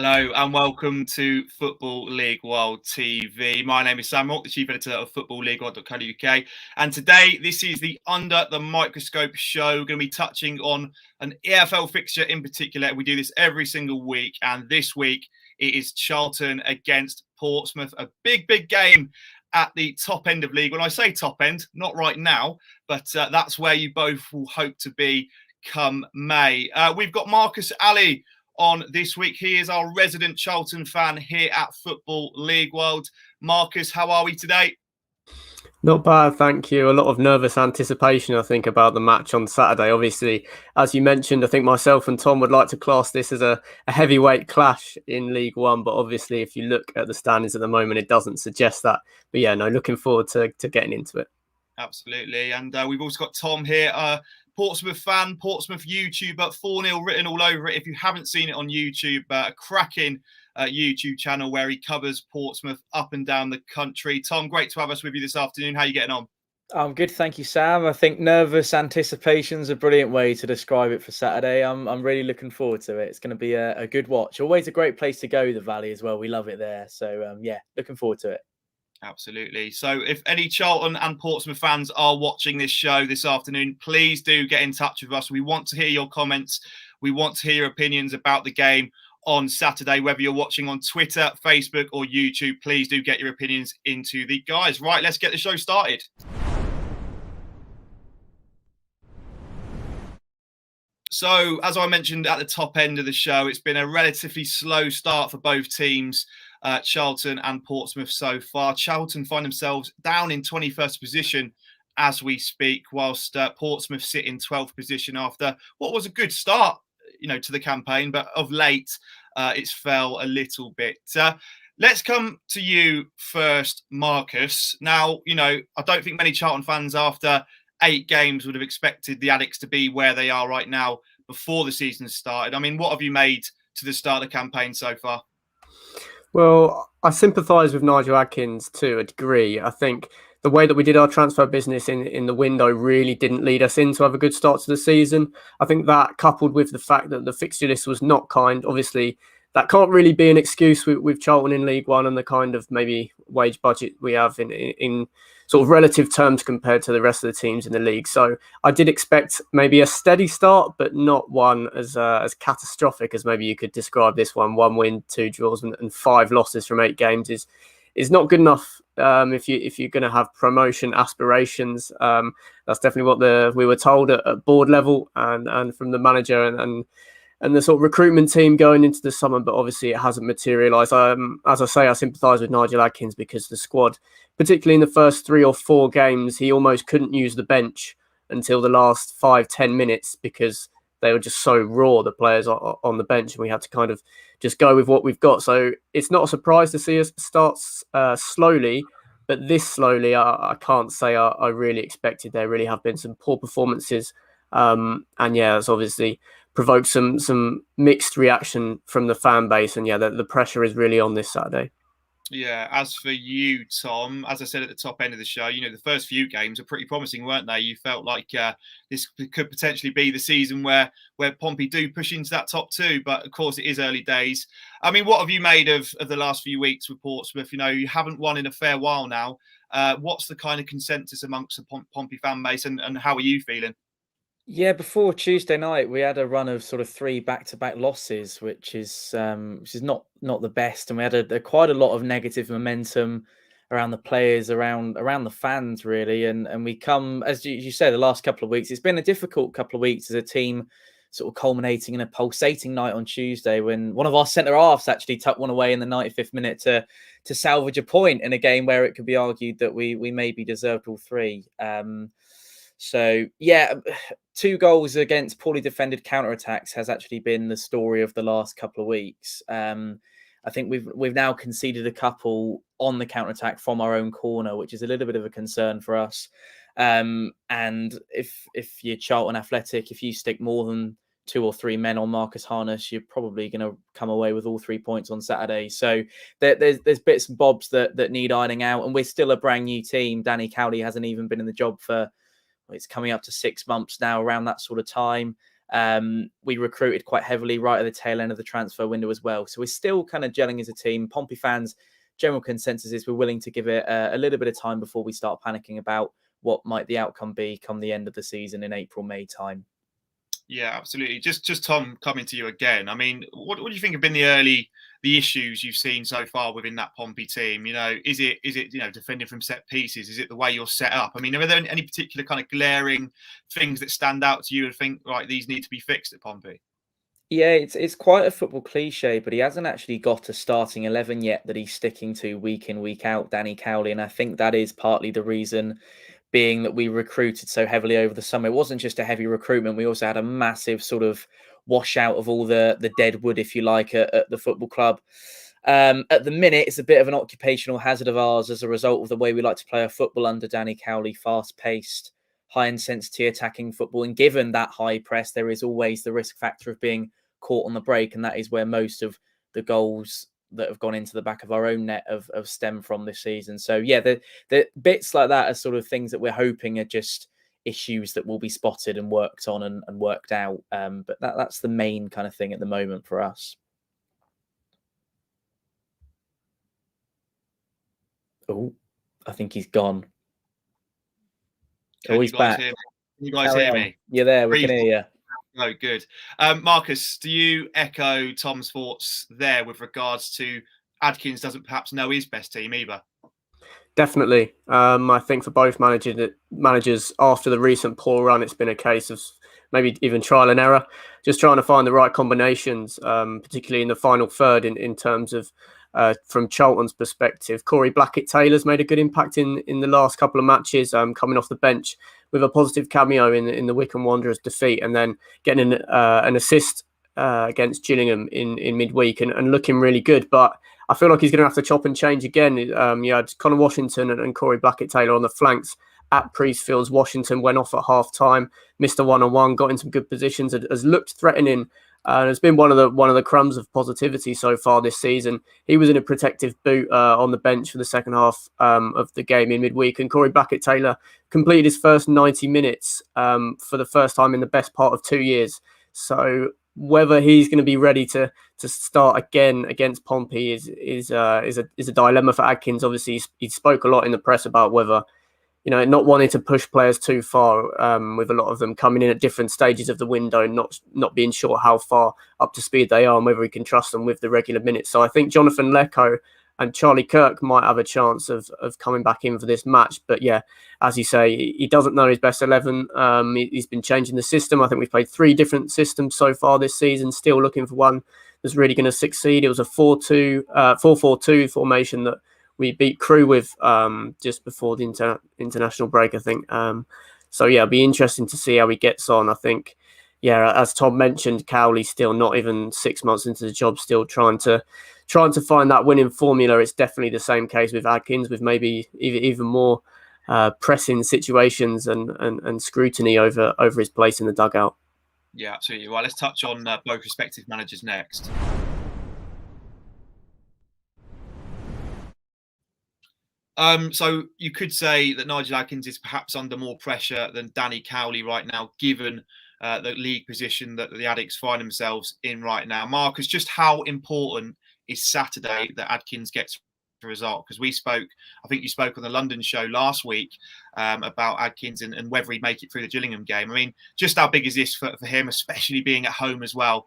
Hello and welcome to Football League World TV. My name is Sam Rourke, the Chief Editor of footballleagueworld.co.uk. And today, this is the Under the Microscope show. We're going to be touching on an EFL fixture in particular. We do this every single week. And this week, it is Charlton against Portsmouth. A big game at the top end of league. When I say top end, not right now, but that's where you both will hope to be come May. We've got Marcus Ally on this week. He is our resident Charlton fan here at Football League World. Marcus, how are we today? Not bad, thank you. A lot of nervous anticipation, I think, about the match on Saturday. Obviously, as you mentioned, I think myself and Tom would like to class this as a heavyweight clash in League One. But obviously, if you look at the standings at the moment, it doesn't suggest that. But yeah, no, looking forward to getting into it. Absolutely. And we've also got Tom here, Portsmouth fan, Portsmouth YouTuber, 4-0 written all over it. If you haven't seen it on YouTube, a cracking YouTube channel where he covers Portsmouth up and down the country. Tom, great to have us with you this afternoon. How are you getting on? I'm good, thank you, Sam. I think nervous anticipation is a brilliant way to describe it for Saturday. I'm really looking forward to it. It's going to be a good watch. Always a great place to go, the Valley as well. We love it there. So, yeah, looking forward to it. Absolutely. So if any Charlton and Portsmouth fans are watching this show this afternoon, please do get in touch with us. We want to hear your comments. We want to hear your opinions about the game on Saturday, whether you're watching on Twitter, Facebook or YouTube. Please do get your opinions into the guys. Right, let's get the show started. So, as I mentioned at the top end of the show, it's been a relatively slow start for both teams. Charlton and Portsmouth so far. Charlton find themselves down in 21st position as we speak, whilst Portsmouth sit in 12th position after what was a good start, to the campaign, but of late it's fell a little bit. Let's come to you first, Marcus. Now, I don't think many Charlton fans after 8 games would have expected the Addicks to be where they are right now before the season started. I mean, what have you made to the start of the campaign so far? Well, I sympathise with Nigel Adkins to a degree. I think the way that we did our transfer business in the window really didn't lead us in to have a good start to the season. I think that, coupled with the fact that the fixture list was not kind, obviously that can't really be an excuse with Charlton in League One and the kind of maybe wage budget we have in sort of relative terms compared to the rest of the teams in the league. So I did expect maybe a steady start, but not one as catastrophic as maybe you could describe this one. 1 win, 2 draws and 5 losses from 8 games is not good enough if you're going to have promotion aspirations. That's definitely what we were told at board level and from the manager and the sort of recruitment team going into the summer, but obviously it hasn't materialised. As I say, I sympathise with Nigel Adkins because the squad, particularly in the first 3 or 4 games, he almost couldn't use the bench until the last 5-10 minutes because they were just so raw, the players on the bench, and we had to kind of just go with what we've got. So it's not a surprise to see us start slowly, but this slowly, I can't say I really expected. There really have been some poor performances, and yeah, it's obviously provoked some mixed reaction from the fan base, and yeah, the pressure is really on this Saturday. Yeah, as for you, Tom, as I said at the top end of the show, the first few games are pretty promising, weren't they? You felt like this could potentially be the season where Pompey do push into that top 2, but of course it is early days. I mean, what have you made of the last few weeks with Portsmouth? You haven't won in a fair while now. What's the kind of consensus amongst the Pompey fan base, and how are you feeling? Yeah, before Tuesday night, we had a run of sort of 3 back-to-back losses, which is not the best, and we had quite a lot of negative momentum around the players, around the fans, really. And we come, as you say, the last couple of weeks, it's been a difficult couple of weeks as a team, sort of culminating in a pulsating night on Tuesday when one of our centre halves actually tucked one away in the 95th minute to salvage a point in a game where it could be argued that we maybe deserved all 3. So, yeah, 2 goals against poorly defended counterattacks has actually been the story of the last couple of weeks. I think we've now conceded a couple on the counterattack from our own corner, which is a little bit of a concern for us. And if you're Charlton Athletic, if you stick more than 2 or 3 men on Marcus Harness, you're probably going to come away with all 3 points on Saturday. So there's bits and bobs that need ironing out, and we're still a brand new team. Danny Cowley hasn't even been in the job for... It's coming up to 6 months now, around that sort of time. We recruited quite heavily right at the tail end of the transfer window as well. So we're still kind of gelling as a team. Pompey fans, general consensus is we're willing to give it a little bit of time before we start panicking about what might the outcome be come the end of the season in April, May time. Yeah, absolutely. Just Tom, coming to you again. I mean, what do you think have been the issues you've seen so far within that Pompey team? You know, is it defending from set pieces? Is it the way you're set up? I mean, are there any particular kind of glaring things that stand out to you and think, right, these need to be fixed at Pompey? Yeah, it's quite a football cliche, but he hasn't actually got a starting 11 yet that he's sticking to week in, week out, Danny Cowley. And I think that is partly the reason, being that we recruited so heavily over the summer. It wasn't just a heavy recruitment. We also had a massive sort of washout of all the dead wood, if you like, at the football club. At the minute, it's a bit of an occupational hazard of ours as a result of the way we like to play our football under Danny Cowley, fast-paced, high-intensity attacking football. And given that high press, there is always the risk factor of being caught on the break, and that is where most of the goals that have gone into the back of our own net of stem from this season. So yeah, the bits like that are sort of things that we're hoping are just issues that will be spotted and worked on and worked out. But that's the main kind of thing at the moment for us. Oh, I think he's gone. Can he's back. You guys hear me? You're there. We can hear you. Oh, good. Marcus, do you echo Tom's thoughts there with regards to Adkins doesn't perhaps know his best team either? Definitely. I think for both managers after the recent poor run, it's been a case of maybe even trial and error, just trying to find the right combinations, particularly in the final third in terms of from Charlton's perspective. Corey Blackett-Taylor's made a good impact in the last couple of matches, coming off the bench with a positive cameo in the Wycombe Wanderers defeat, and then getting an assist against Gillingham in midweek and looking really good. But I feel like he's going to have to chop and change again. You had Connor Washington and Corey Blackett-Taylor on the flanks at Priestfields. Washington went off at half-time, missed a one-on-one, got in some good positions, has looked threatening. It's been one of the crumbs of positivity so far this season. He was in a protective boot on the bench for the second half of the game in midweek, and Corey Blackett-Taylor completed his first 90 minutes for the first time in the best part of 2 years. So whether he's going to be ready to start again against Pompey is a dilemma for Adkins. Obviously, he spoke a lot in the press about whether, you know, not wanting to push players too far, with a lot of them coming in at different stages of the window, not being sure how far up to speed they are and whether he can trust them with the regular minutes. So I think Jonathan Lecco and Charlie Kirk might have a chance of coming back in for this match. But yeah, as you say, he doesn't know his best 11. He's been changing the system. I think we've played 3 different systems so far this season, still looking for one that's really going to succeed. It was a 4-4-2 formation that we beat Crewe with just before the international break, I think. So yeah, it'll be interesting to see how he gets on. I think, yeah, as Tom mentioned, Cowley still not even 6 months into the job, still trying to find that winning formula. It's definitely the same case with Adkins, with maybe even more pressing situations and scrutiny over his place in the dugout. Yeah, absolutely. Well, let's touch on both respective managers next. So you could say that Nigel Adkins is perhaps under more pressure than Danny Cowley right now, given the league position that the Addicks find themselves in right now. Marcus, just how important is Saturday that Adkins gets a result? Because I think you spoke on the London show last week about Adkins and whether he'd make it through the Gillingham game. I mean, just how big is this for him, especially being at home as well?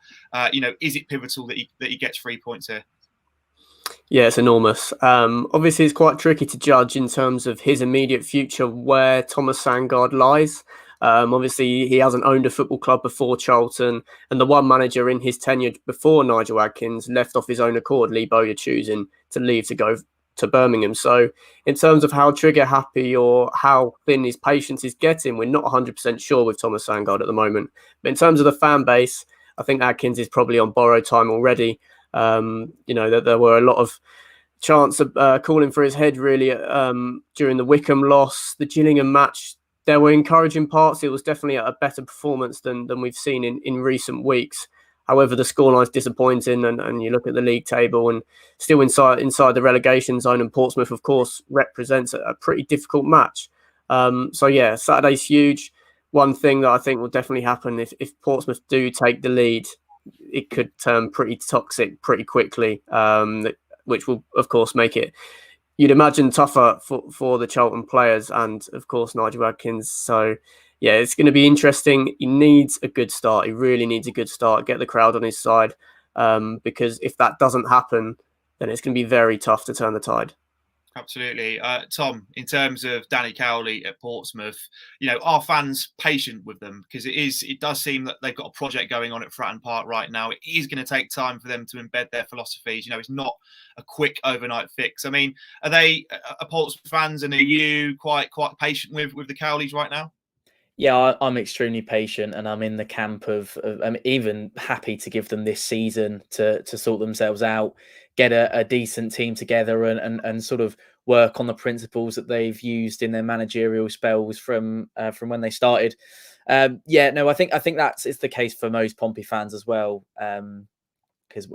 Is it pivotal that he gets 3 points here? Yeah, it's enormous. Obviously, it's quite tricky to judge in terms of his immediate future where Thomas Sandgaard lies. Obviously, he hasn't owned a football club before Charlton, and the one manager in his tenure before Nigel Adkins left off his own accord, Lee Bowyer choosing to leave to go to Birmingham. So in terms of how trigger happy or how thin his patience is getting, we're not 100% sure with Thomas Sandgaard at the moment. But in terms of the fan base, I think Adkins is probably on borrowed time already. That there were a lot of chants of calling for his head really during the Wycombe loss, the Gillingham match. There were encouraging parts. It was definitely a better performance than we've seen in recent weeks. However, the scoreline's disappointing, and you look at the league table and still inside the relegation zone, and Portsmouth, of course, represents a pretty difficult match. So yeah, Saturday's huge. one thing that I think will definitely happen if Portsmouth do take the lead, it could turn pretty toxic pretty quickly, which will, of course, make it, you'd imagine, tougher for the Charlton players and, of course, Nigel Adkins. So, yeah, it's going to be interesting. He needs a good start. He really needs a good start, get the crowd on his side, because if that doesn't happen, then it's going to be very tough to turn the tide. Absolutely. Tom, in terms of Danny Cowley at Portsmouth, are fans patient with them? Because it does seem that they've got a project going on at Fratton Park right now. It is going to take time for them to embed their philosophies. It's not a quick overnight fix. I mean, are Portsmouth fans, and are you quite patient with the Cowleys right now? Yeah, I'm extremely patient, and I'm in the camp of I'm even happy to give them this season to sort themselves out, get a decent team together, and sort of work on the principles that they've used in their managerial spells from when they started. I think it's the case for most Pompey fans as well, because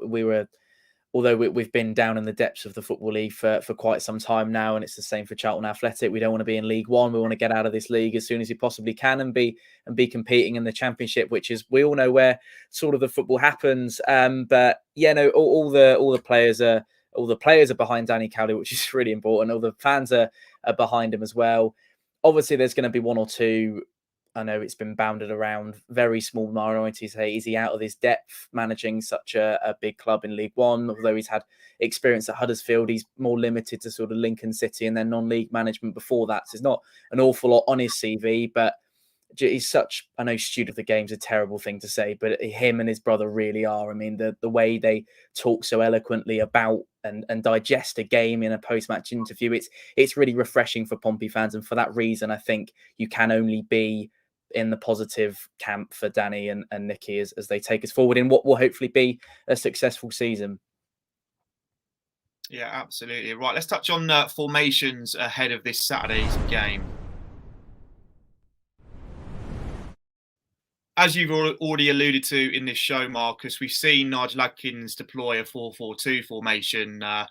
although we've been down in the depths of the Football League for quite some time now, and it's the same for Charlton Athletic. We don't want to be in League One. We want to get out of this league as soon as we possibly can and be competing in the Championship, which is, we all know where sort of the football happens. But yeah, no, all the players are behind Danny Cowley, which is really important. All the fans are behind him as well. Obviously, there's going to be one or two. I know it's been bounded around, very small minorities. Hey, is he out of his depth managing such a big club in League One? Although he's had experience at Huddersfield, he's more limited to sort of Lincoln City and then non-league management before that. So it's not an awful lot on his CV, but he's such, I know stewed of the game's a terrible thing to say, but him and his brother really are. I mean, the way they talk so eloquently about and digest a game in a post-match interview, it's really refreshing for Pompey fans. And for that reason, I think you can only be in the positive camp for Danny and Nicky as they take us forward in what will hopefully be a successful season. Yeah, absolutely. Right, let's touch on formations ahead of this Saturday's game. As you've already alluded to in this show, Marcus, we've seen Nigel Adkins deploy a 4-4-2 formation a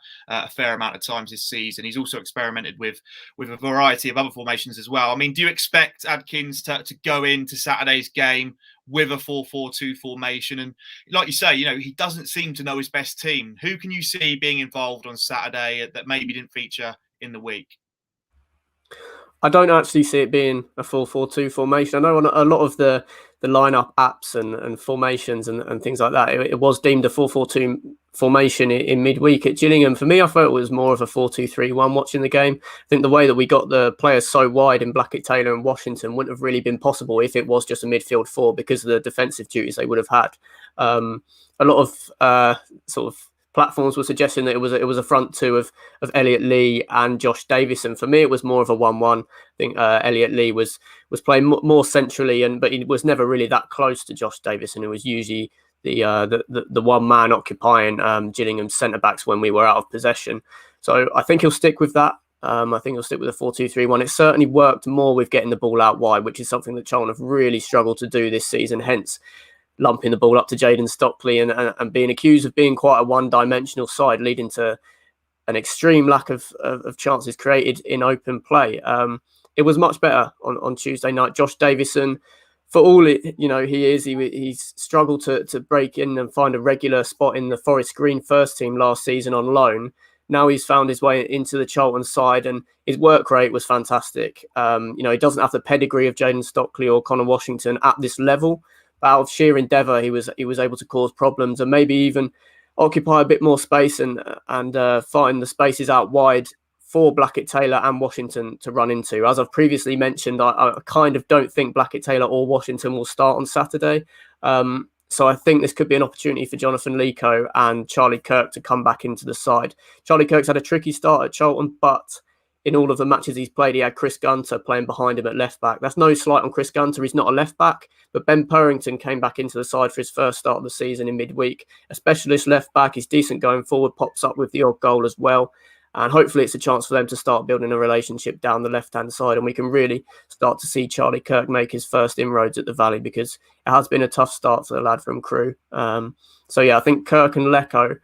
fair amount of times this season. He's also experimented with a variety of other formations as well. I mean, do you expect Adkins to go into Saturday's game with a 4-4-2 formation? And like you say, he doesn't seem to know his best team. Who can you see being involved on Saturday that maybe didn't feature in the week? I don't actually see it being a 4-4-2 formation. I know on a lot of the lineup apps and formations and things like that, it was deemed a 4-4-2 formation in midweek at Gillingham. For me, I thought it was more of a 4-2-3-1 watching the game. I think the way that we got the players so wide in Blackett, Taylor and Washington wouldn't have really been possible if it was just a midfield four, because of the defensive duties they would have had. A lot of sort of platforms were suggesting that it was a front two of Elliot Lee and Josh Davison. For me, it was more of a 1-1. I think Elliot Lee was playing more centrally, but he was never really that close to Josh Davison, who was usually the one man occupying Gillingham's centre backs when we were out of possession. So I think he'll stick with that. I think he'll stick with a 4-2-3-1. It certainly worked more with getting the ball out wide, which is something that Charlton have really struggled to do this season. Hence, lumping the ball up to Jayden Stockley and being accused of being quite a one-dimensional side, leading to an extreme lack of chances created in open play. It was much better on Tuesday night. Josh Davison, for all he's struggled to break in and find a regular spot in the Forest Green first team last season on loan. Now he's found his way into the Charlton side, and his work rate was fantastic. He doesn't have the pedigree of Jayden Stockley or Connor Washington at this level. Out of sheer endeavour, he was able to cause problems and maybe even occupy a bit more space and find the spaces out wide for Blackett, Taylor and Washington to run into. As I've previously mentioned, I kind of don't think Blackett, Taylor or Washington will start on Saturday. So I think this could be an opportunity for Jonathan Leaco and Charlie Kirk to come back into the side. Charlie Kirk's had a tricky start at Charlton, but in all of the matches he's played, he had Chris Gunter playing behind him at left back. That's no slight on Chris Gunter. He's not a left back, but Ben Purrington came back into the side for his first start of the season in midweek. A specialist left back. He's decent going forward, pops up with the odd goal as well. And hopefully it's a chance for them to start building a relationship down the left-hand side. And we can really start to see Charlie Kirk make his first inroads at the Valley, because it has been a tough start for the lad from Crewe. So yeah, I think Kirk and Leco,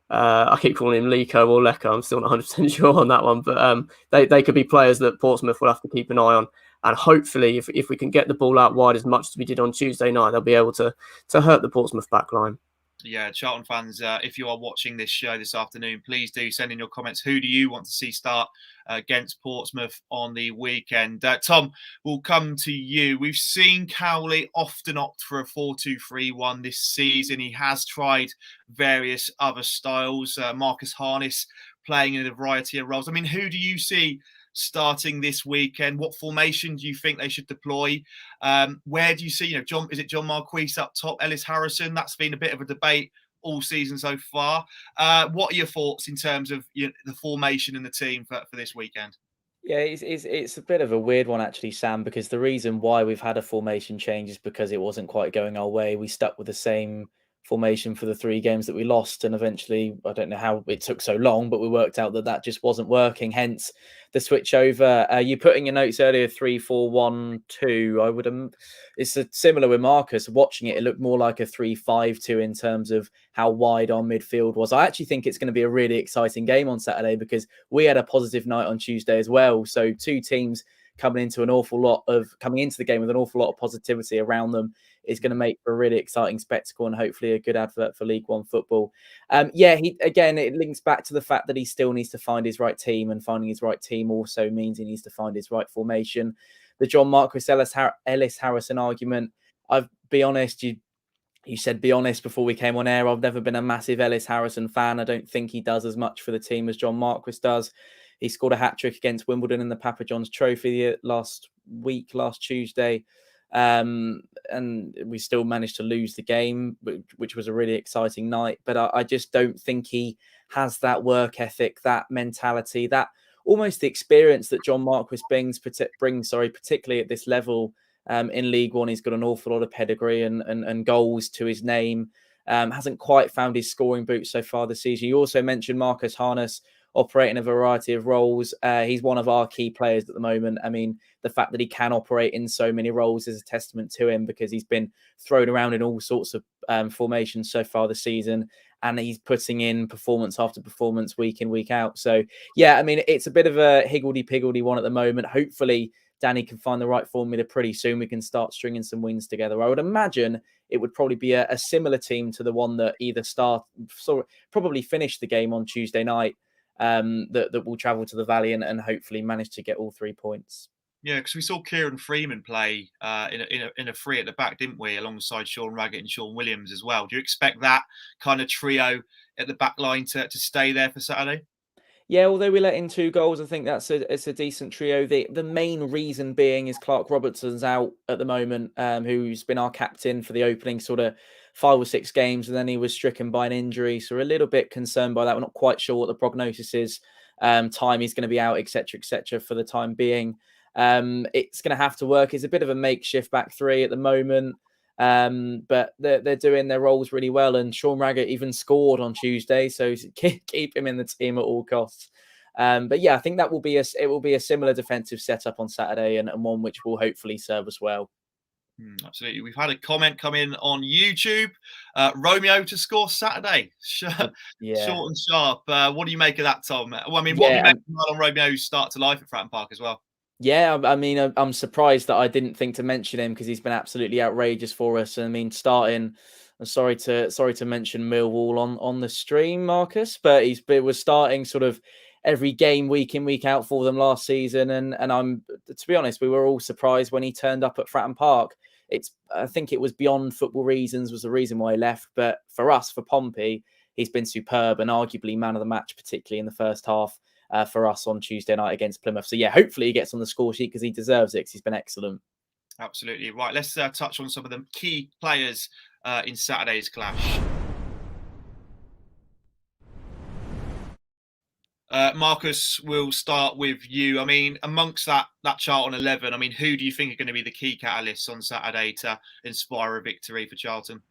I keep calling him Leco or Leco. I'm still not 100% sure on that one, but they could be players that Portsmouth will have to keep an eye on. And hopefully, if we can get the ball out wide as much as we did on Tuesday night, they'll be able to hurt the Portsmouth backline. Yeah, Charlton fans, if you are watching this show this afternoon, please do send in your comments. Who do you want to see start against Portsmouth on the weekend? Tom, we'll come to you. We've seen Cowley often opt for a 4-2-3-1 this season. He has tried various other styles. Marcus Harness playing in a variety of roles. I mean, who do you see starting this weekend? What formation do you think they should deploy? Where do you see, John? Is it John Marquis up top? Ellis Harrison? That's been a bit of a debate all season so far. What are your thoughts in terms of the formation and the team for this weekend? Yeah, it's a bit of a weird one actually, Sam, because the reason why we've had a formation change is because it wasn't quite going our way. We stuck with the same formation for the 3 games that we lost, and eventually, I don't know how it took so long, but we worked out that just wasn't working, hence the switch over. You put in your notes earlier 3-4-1-2. I would it's similar with Marcus. Watching it looked more like a 3-5-2 in terms of how wide our midfield was. I actually think it's going to be a really exciting game on Saturday because we had a positive night on Tuesday as well. So 2 teams coming into the game with an awful lot of positivity around them is going to make for a really exciting spectacle and hopefully a good advert for League One football. It links back to the fact that he still needs to find his right team, and finding his right team also means he needs to find his right formation. The John Marquis Ellis Harrison argument, I'll be honest, you said be honest before we came on air. I've never been a massive Ellis Harrison fan. I don't think he does as much for the team as John Marquis does. He scored a hat-trick against Wimbledon in the Papa John's Trophy last Tuesday. And we still managed to lose the game, which was a really exciting night. But I just don't think he has that work ethic, that mentality, that almost the experience that John Marquis brings, particularly at this level in League One. He's got an awful lot of pedigree and goals to his name. Hasn't quite found his scoring boots so far this season. You also mentioned Marcus Harness operating a variety of roles. He's one of our key players at the moment. I mean, the fact that he can operate in so many roles is a testament to him because he's been thrown around in all sorts of formations so far this season, and he's putting in performance after performance week in, week out. So, yeah, I mean, it's a bit of a higgledy-piggledy one at the moment. Hopefully, Danny can find the right formula pretty soon. We can start stringing some wins together. I would imagine it would probably be a similar team to the one that probably finished the game on Tuesday night, that will travel to the Valley and hopefully manage to get all 3 points. Yeah, because we saw Kieran Freeman play in a free at the back, didn't we, alongside Sean Raggett and Sean Williams as well. Do you expect that kind of trio at the back line to stay there for Saturday? Yeah, although we let in 2 goals, I think it's a decent trio. The main reason being is Clark Robertson's out at the moment, who's been our captain for the opening sort of 5 or 6 games, and then he was stricken by an injury. So we're a little bit concerned by that. We're not quite sure what the prognosis is, time he's going to be out, etc., for the time being. It's going to have to work. It's a bit of a makeshift back 3 at the moment. But they're doing their roles really well, and Sean Raggett even scored on Tuesday, so keep him in the team at all costs. But yeah, I think it will be a similar defensive setup on Saturday, and one which will hopefully serve us well. Absolutely. We've had a comment come in on YouTube. Romeo to score Saturday. Short and sharp. What do you make of that, Tom? Well, I mean, what do you make of Romeo's start to life at Fratton Park as well? Yeah, I mean, I'm surprised that I didn't think to mention him because he's been absolutely outrageous for us. I mean, I'm sorry to mention Millwall on the stream, Marcus, but was starting sort of every game week in, week out for them last season. And I'm, to be honest, we were all surprised when he turned up at Fratton Park. I think it was beyond football reasons was the reason why he left. But for us, for Pompey, he's been superb and arguably man of the match, particularly in the first half. For us on Tuesday night against Plymouth. So yeah, hopefully he gets on the score sheet because he deserves it because he's been excellent. Absolutely. Right, let's touch on some of the key players in Saturday's clash. Marcus, we'll start with you. I mean, amongst that Charlton 11, I mean, who do you think are going to be the key catalysts on Saturday to inspire a victory for Charlton?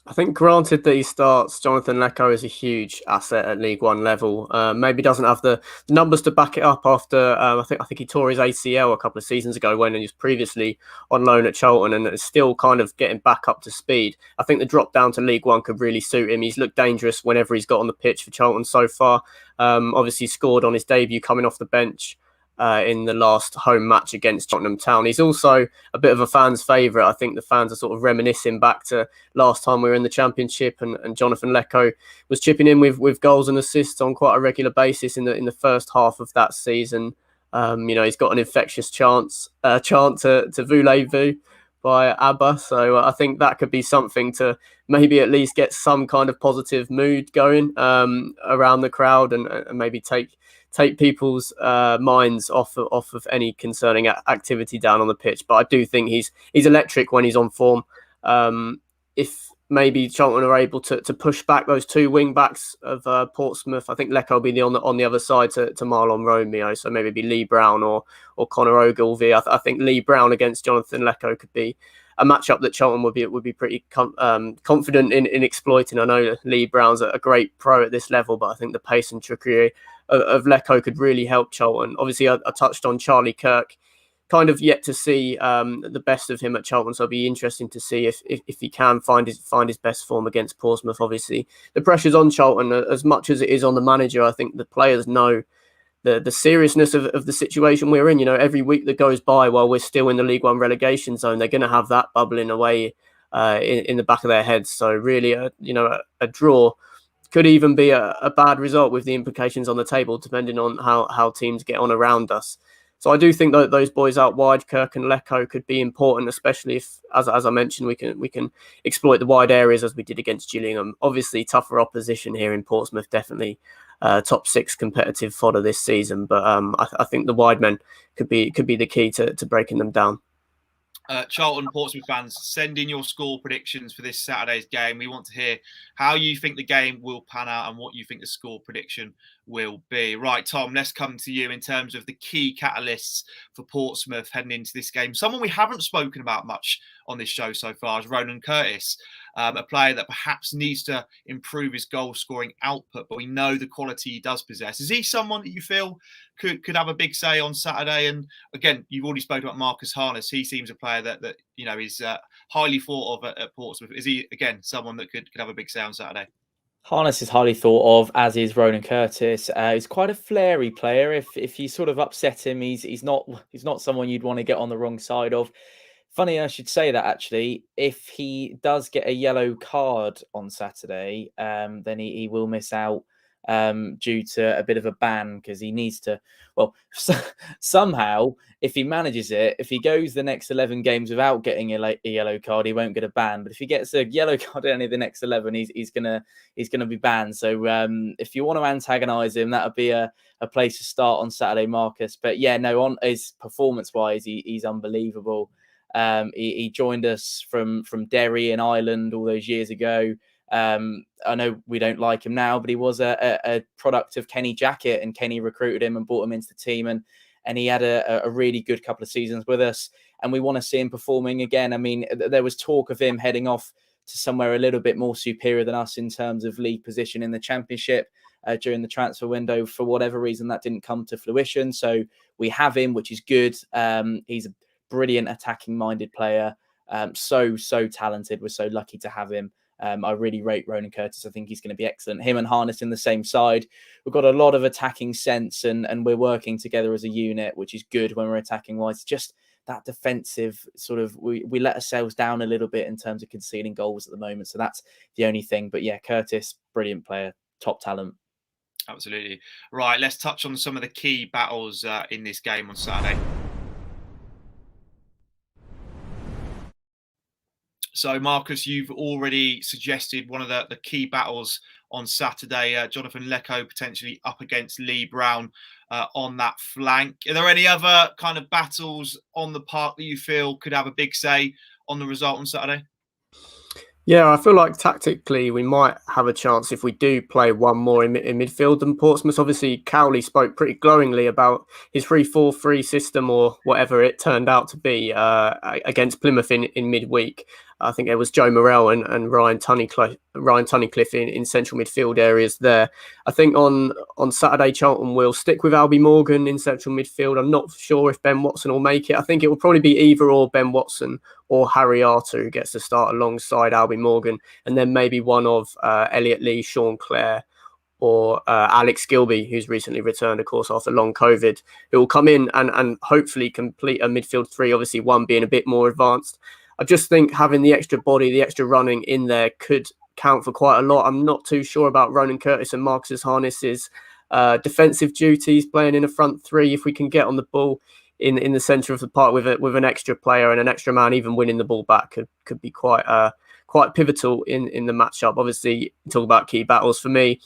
I think granted that he starts, Jonathan Lecco is a huge asset at League One level. Maybe doesn't have the numbers to back it up after, I think he tore his ACL a couple of seasons ago when he was previously on loan at Charlton and is still kind of getting back up to speed. I think the drop down to League One could really suit him. He's looked dangerous whenever he's got on the pitch for Charlton so far. Obviously scored on his debut coming off the bench in the last home match against Cheltenham Town. He's also a bit of a fan's favourite. I think the fans are sort of reminiscing back to last time we were in the Championship, and Jonathan Lecco was chipping in with goals and assists on quite a regular basis in the first half of that season. He's got an infectious chant to Voulez-vous by ABBA, so I think that could be something to maybe at least get some kind of positive mood going around the crowd, and maybe take people's minds off of any concerning activity down on the pitch. But I do think he's electric when he's on form. If maybe Charlton are able to push back those two wing backs of Portsmouth, I think Lecco will be on the other side to Marlon Romeo. So maybe be Lee Brown or Conor Ogilvie. I think Lee Brown against Jonathan Lecco could be a matchup that Charlton would be pretty confident in exploiting. I know Lee Brown's a great pro at this level, but I think the pace and trickery of Lecco could really help Charlton. Obviously, I touched on Charlie Kirk. Kind of yet to see the best of him at Charlton, so it'll be interesting to see if he can find his best form against Portsmouth. Obviously, the pressure's on Charlton as much as it is on the manager. I think the players know the seriousness of the situation we're in. Every week that goes by while we're still in the League One relegation zone, they're going to have that bubbling away in the back of their heads. So really, a draw could even be a bad result with the implications on the table, depending on how teams get on around us. So I do think that those boys out wide, Kirk and Lecco, could be important, especially if, as I mentioned, we can exploit the wide areas as we did against Gillingham. Obviously, tougher opposition here in Portsmouth, definitely top 6 competitive fodder this season. But I think the wide men could be the key to breaking them down. Charlton Portsmouth fans, send in your score predictions for this Saturday's game. We want to hear how you think the game will pan out and what you think the score prediction will be. Right, Tom, let's come to you in terms of the key catalysts for Portsmouth heading into this game. Someone we haven't spoken about much on this show so far is Ronan Curtis, a player that perhaps needs to improve his goal-scoring output, but we know the quality he does possess. Is he someone that you feel could have a big say on Saturday? And again, you've already spoken about Marcus Harness. He seems a player that is highly thought of at Portsmouth. Is he, again, someone that could have a big say on Saturday? Harness is highly thought of, as is Ronan Curtis. He's quite a flary player. If you sort of upset him, he's not someone you'd want to get on the wrong side of. Funny, I should say that actually, if he does get a yellow card on Saturday, then he will miss out due to a bit of a ban, because he needs to. Well, somehow, if he manages it, if he goes the next 11 games without getting a yellow card, he won't get a ban. But if he gets a yellow card in any of the next 11, he's gonna be banned. So if you want to antagonise him, that would be a place to start on Saturday, Marcus. But yeah, no, on his performance-wise, he's unbelievable. He joined us from Derry in Ireland all those years ago. I know we don't like him now, but he was a product of Kenny Jackett, and Kenny recruited him and brought him into the team, and he had a really good couple of seasons with us, and we want to see him performing again. I mean, there was talk of him heading off to somewhere a little bit more superior than us in terms of league position in the Championship during the transfer window. For whatever reason, that didn't come to fruition. So we have him, which is good. He's a brilliant attacking-minded player. So talented. We're so lucky to have him. I really rate Ronan Curtis. I think he's going to be excellent. Him and Harness in the same side. We've got a lot of attacking sense, and we're working together as a unit, which is good when we're attacking wise. Just that defensive sort of, we let ourselves down a little bit in terms of conceding goals at the moment. So that's the only thing. But yeah, Curtis, brilliant player, top talent. Absolutely. Right, let's touch on some of the key battles in this game on Saturday. So, Marcus, you've already suggested one of the key battles on Saturday. Jonathan Lecco potentially up against Lee Brown on that flank. Are there any other kind of battles on the park that you feel could have a big say on the result on Saturday? Yeah, I feel like tactically we might have a chance if we do play one more in midfield than Portsmouth. Obviously, Cowley spoke pretty glowingly about his 3-4-3 system, or whatever it turned out to be, against Plymouth in midweek. I think it was Joe Morrell and Ryan Tunnicliffe in central midfield areas there. I think on Saturday, Charlton will stick with Albie Morgan in central midfield. I'm not sure if Ben Watson will make it. I think it will probably be either or Ben Watson or Harry Arter who gets to start alongside Albie Morgan, and then maybe one of Elliot Lee, Sean Clare, or Alex Gilby, who's recently returned, of course, after long COVID, who will come in and hopefully complete a midfield three, obviously one being a bit more advanced. I just think having the extra body, the extra running in there could count for quite a lot. I'm not too sure about Ronan Curtis and Marcus Harness's defensive duties, playing in a front three. If we can get on the ball in the centre of the park with an extra player and an extra man, even winning the ball back could be quite pivotal in the matchup. Obviously, talk about key battles. For me,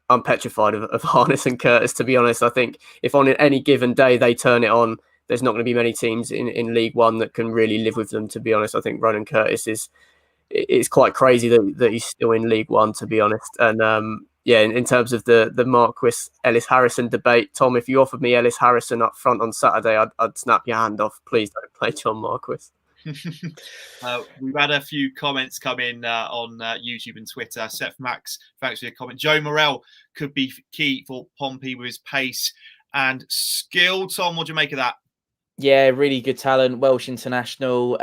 I'm petrified of Harness and Curtis, to be honest. I think if on any given day they turn it on, there's not going to be many teams in League One that can really live with them, to be honest. I think Ronan Curtis it's quite crazy that he's still in League One, to be honest. And in terms of the Marquis Ellis Harrison debate, Tom, if you offered me Ellis Harrison up front on Saturday, I'd snap your hand off. Please don't play John Marquis. We've had a few comments come in on YouTube and Twitter. Seth Max, thanks for your comment. Joe Morrell could be key for Pompey with his pace and skill. Tom, what do you make of that? Yeah, really good talent, Welsh international,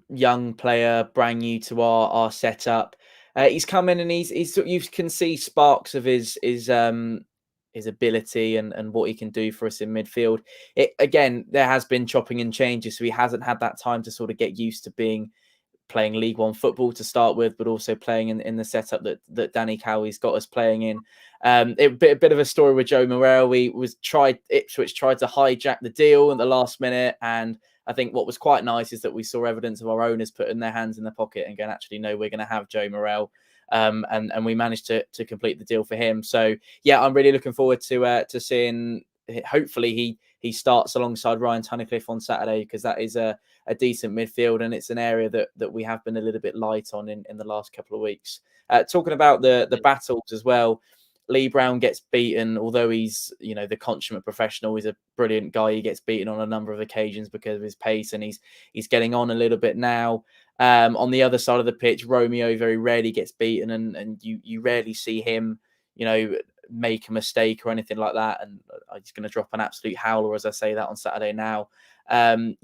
young player, brand new to our setup. He's come in and he's you can see sparks of his ability and what he can do for us in midfield. Again, there has been chopping and changes, so he hasn't had that time to sort of get used to playing League One football to start with, but also playing in the setup that Danny Cowley's got us playing in. A bit of a story with Joe Morrell. Ipswich tried to hijack the deal in the last minute, and I think what was quite nice is that we saw evidence of our owners putting their hands in their pocket and going, actually, no, we're going to have Joe Morrell. And we managed to complete the deal for him. So yeah, I'm really looking forward to seeing. Hopefully he starts alongside Ryan Tunnicliffe on Saturday, because that is a decent midfield, and it's an area that we have been a little bit light on in the last couple of weeks. Talking about the battles as well, Lee Brown gets beaten, although he's the consummate professional. He's a brilliant guy. He gets beaten on a number of occasions because of his pace, and he's getting on a little bit now. On the other side of the pitch, Romeo very rarely gets beaten, and you rarely see him, make a mistake or anything like that. And he's going to drop an absolute howler as I say that on Saturday now. And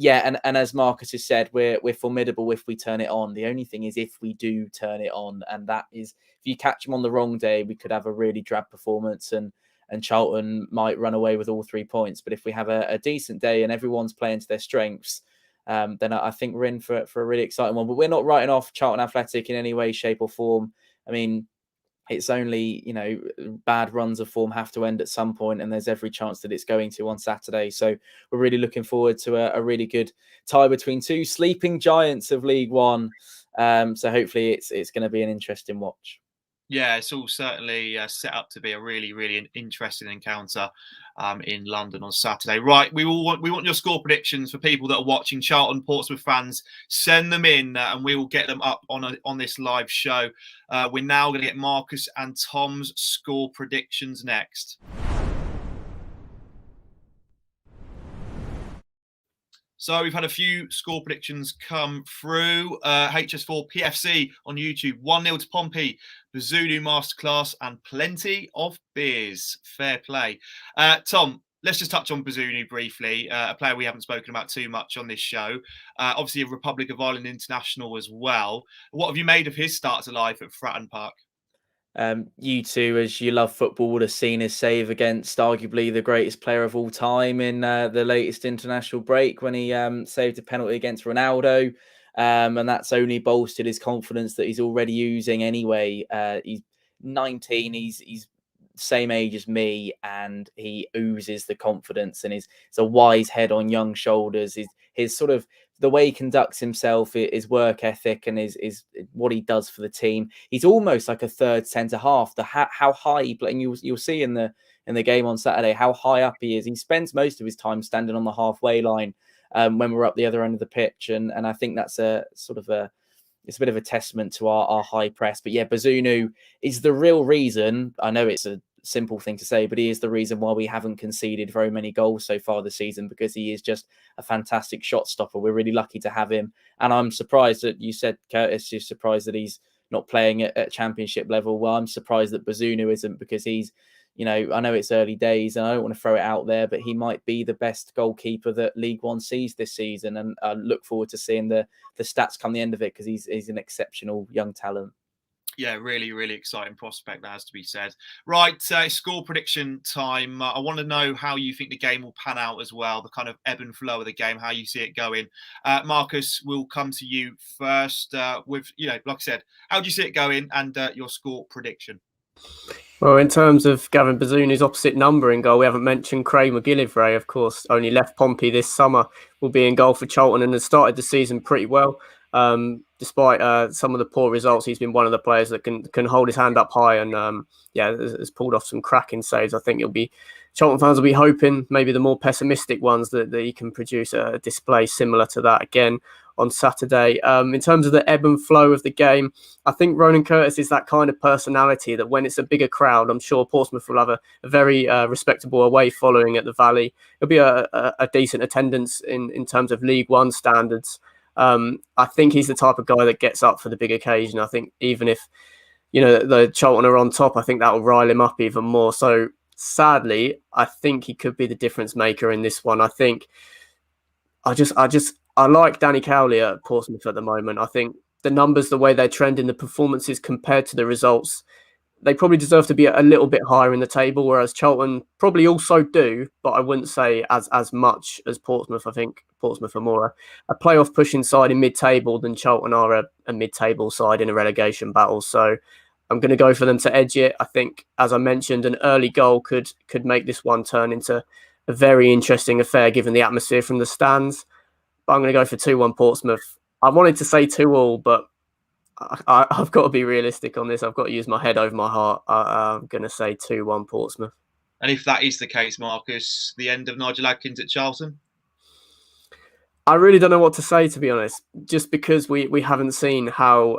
as Marcus has said, we're formidable if we turn it on. The only thing is if we do turn it on, and that is if you catch them on the wrong day, we could have a really drab performance and Charlton might run away with all 3 points. But if we have a decent day and everyone's playing to their strengths, then I think we're in for a really exciting one. But we're not writing off Charlton Athletic in any way, shape or form. I mean, it's only, bad runs of form have to end at some point, and there's every chance that it's going to on Saturday. So we're really looking forward to a really good tie between two sleeping giants of League One. So hopefully it's going to be an interesting watch. Yeah, it's all certainly set up to be a really, really interesting encounter in London on Saturday. Right, we want your score predictions for people that are watching. Charlton, Portsmouth fans, send them in and we will get them up on this live show. We're now going to get Marcus and Tom's score predictions next. So we've had a few score predictions come through. HS4 PFC on YouTube, 1-0 to Pompey, the Zulu Masterclass, and plenty of beers. Fair play. Tom, let's just touch on Bazunu briefly, a player we haven't spoken about too much on this show. Obviously a Republic of Ireland international as well. What have you made of his start to life at Fratton Park? You two, as you love football, would have seen his save against arguably the greatest player of all time in the latest international break when he saved a penalty against Ronaldo. And that's only bolstered his confidence that he's already using anyway. He's 19, he's same age as me, and he oozes the confidence, and he's a wise head on young shoulders. His sort of the way he conducts himself, his work ethic, and is what he does for the team. He's almost like a third centre half. How high he plays, and you'll see in the game on Saturday how high up he is. He spends most of his time standing on the halfway line when we're up the other end of the pitch, and I think that's it's a bit of a testament to our high press. But yeah, Bazunu is the real reason. I know it's a simple thing to say, but he is the reason why we haven't conceded very many goals so far this season, because he is just a fantastic shot stopper. We're really lucky to have him. And I'm surprised that you said, Curtis, you're surprised that he's not playing at championship level. Well, I'm surprised that Bazunu isn't, because he's, I know it's early days and I don't want to throw it out there, but he might be the best goalkeeper that League One sees this season. And I look forward to seeing the stats come the end of it, because he's an exceptional young talent. Yeah, really, really exciting prospect, that has to be said. Right, score prediction time. I want to know how you think the game will pan out as well, the kind of ebb and flow of the game, how you see it going. Marcus, we'll come to you first with, like I said, how do you see it going and your score prediction? Well, in terms of Gavin Bazuni's opposite number in goal, we haven't mentioned Craig McGillivray, of course, only left Pompey this summer, will be in goal for Charlton and has started the season pretty well. Despite some of the poor results, he's been one of the players that can hold his hand up high and has pulled off some cracking saves. I think Charlton fans will be hoping, maybe the more pessimistic ones, that he can produce a display similar to that again on Saturday. In terms of the ebb and flow of the game, I think Ronan Curtis is that kind of personality that when it's a bigger crowd, I'm sure Portsmouth will have a very respectable away following at the Valley. It'll be a decent attendance in terms of League One standards. I think he's the type of guy that gets up for the big occasion. I think even if the Charlton are on top, I think that will rile him up even more. So sadly, I think he could be the difference maker in this one. I think I like Danny Cowley at Portsmouth at the moment. I think the numbers, the way they're trending, the performances compared to the results, they probably deserve to be a little bit higher in the table, whereas Charlton probably also do, but I wouldn't say as much as Portsmouth. I think Portsmouth are more a playoff pushing side in mid-table than Charlton are a mid-table side in a relegation battle. So I'm going to go for them to edge it. I think, as I mentioned, an early goal could make this one turn into a very interesting affair given the atmosphere from the stands. But I'm going to go for 2-1 Portsmouth. I wanted to say 2-2, but I've got to be realistic on this. I've got to use my head over my heart. I'm going to say 2-1 Portsmouth. And if that is the case, Marcus, the end of Nigel Adkins at Charlton? I really don't know what to say, to be honest, just because we haven't seen how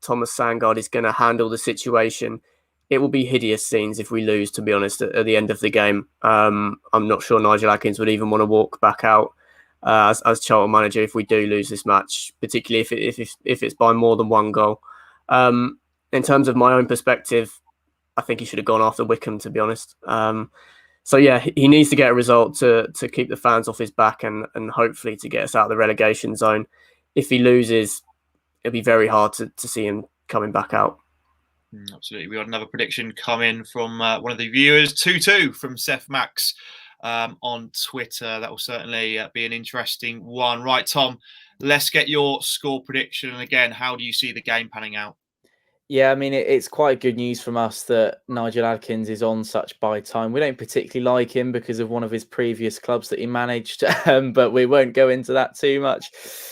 Thomas Sandgaard is going to handle the situation. It will be hideous scenes if we lose, to be honest, at the end of the game. I'm not sure Nigel Adkins would even want to walk back out as Charlton manager if we do lose this match, particularly if it's by more than one goal. In terms of my own perspective, I think he should have gone after Wickham, to be honest. So yeah, he needs to get a result to keep the fans off his back and hopefully to get us out of the relegation zone. If he loses, it'll be very hard to see him coming back out. Absolutely. We had another prediction come in from one of the viewers, 2-2 from Seth Max on Twitter. That will certainly be an interesting one. Right, Tom, let's get your score prediction. And again, how do you see the game panning out? Yeah, I mean, it's quite good news from us that Nigel Adkins is on such bye time. We don't particularly like him because of one of his previous clubs that he managed, but we won't go into that too much.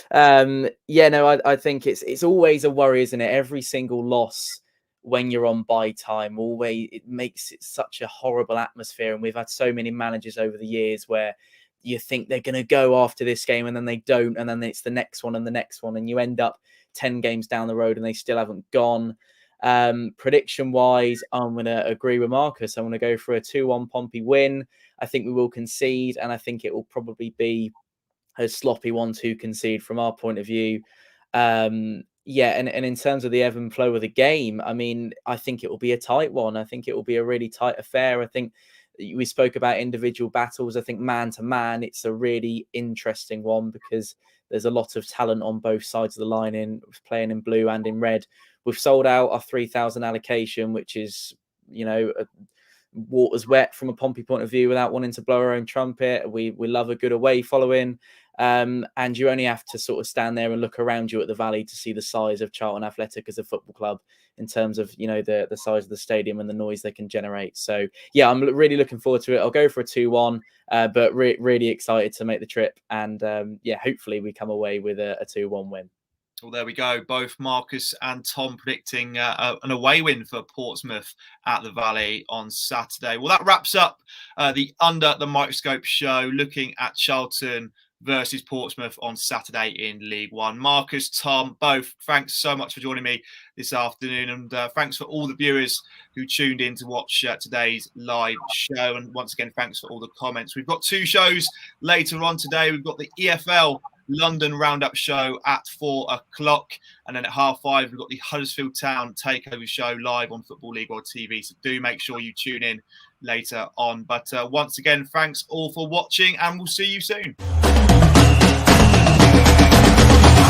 I think it's always a worry, isn't it? Every single loss when you're on bye time, always it makes it such a horrible atmosphere. And we've had so many managers over the years where you think they're going to go after this game and then they don't, and then it's the next one and the next one, and you end up 10 games down the road and they still haven't gone. Prediction wise, I'm going to agree with Marcus. I'm going to go for a 2-1 Pompey win. I think we will concede, and I think it will probably be a sloppy 1-2 concede from our point of view. And in terms of the ebb and flow of the game, I mean, I think it will be a tight one. I think it will be a really tight affair. I think we spoke about individual battles. I think man to man, it's a really interesting one because there's a lot of talent on both sides of the line playing in blue and in red. We've sold out our 3,000 allocation, which is, water's wet from a Pompey point of view without wanting to blow our own trumpet. We love a good away following. And you only have to sort of stand there and look around you at the Valley to see the size of Charlton Athletic as a football club in terms of, the size of the stadium and the noise they can generate. So, yeah, I'm really looking forward to it. I'll go for a 2-1, but really excited to make the trip. And, hopefully we come away with a 2-1 win. Well, there we go. Both Marcus and Tom predicting an away win for Portsmouth at the Valley on Saturday. Well, that wraps up the Under the Microscope show, looking at Charlton versus Portsmouth on Saturday in League One. Marcus, Tom, both, thanks so much for joining me this afternoon. And thanks for all the viewers who tuned in to watch today's live show. And once again, thanks for all the comments. We've got two shows later on today. We've got the EFL London Roundup show at 4:00, and then at 5:30 we've got the Huddersfield Town Takeover show live on Football League World TV. So do make sure you tune in later on. But once again, thanks all for watching, and we'll see you soon.